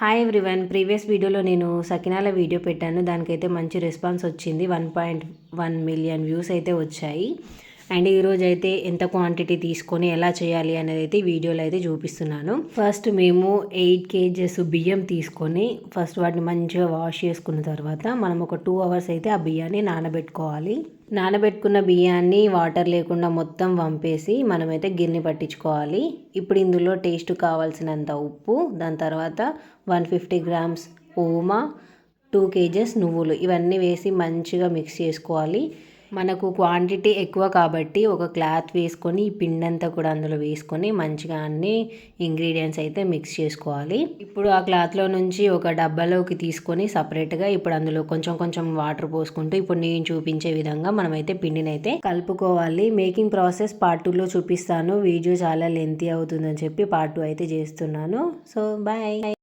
Hi everyone, previous వీడియోలో నేను సకినాల video పెట్టాను. దానికైతే మంచి రెస్పాన్స్ వచ్చింది. 1.1 మిలియన్ వ్యూస్ అయితే వచ్చాయి. అండ్ ఈరోజు అయితే ఎంత క్వాంటిటీ తీసుకొని ఎలా చేయాలి అనేది అయితే వీడియోలో అయితే చూపిస్తున్నాను. ఫస్ట్ మేము 8 kgs బియ్యం తీసుకొని ఫస్ట్ వాటిని మంచిగా వాష్ చేసుకున్న తర్వాత మనం ఒక 2 hours అయితే ఆ బియ్యాన్ని నానబెట్టుకోవాలి. నానబెట్టుకున్న బియ్యాన్ని వాటర్ లేకుండా మొత్తం వంపేసి మనమైతే గిన్నె పట్టించుకోవాలి. ఇప్పుడు ఇందులో టేస్ట్ కావాల్సినంత ఉప్పు, దాని తర్వాత 150 grams ఓమా, 2 kgs నువ్వులు ఇవన్నీ వేసి మంచిగా మిక్స్ చేసుకోవాలి. మనకు క్వాంటిటీ ఎక్కువ కాబట్టి ఒక క్లాత్ వేసుకొని ఈ పిండి అంతా కూడా అందులో వేసుకొని మంచిగా అన్ని ఇంగ్రీడియంట్స్ అయితే మిక్స్ చేసుకోవాలి. ఇప్పుడు ఆ క్లాత్లో నుంచి ఒక డబ్బాలోకి తీసుకొని సపరేట్గా ఇప్పుడు అందులో కొంచెం కొంచెం వాటర్ పోసుకుంటూ ఇప్పుడు నేను చూపించే విధంగా మనమైతే పిండిని అయితే కలుపుకోవాలి. మేకింగ్ ప్రాసెస్ పార్ట్ 2లో చూపిస్తాను. వీడియో చాలా లెంతీ అవుతుందని చెప్పి పార్ట్ 2 అయితే చేస్తున్నాను. So bye.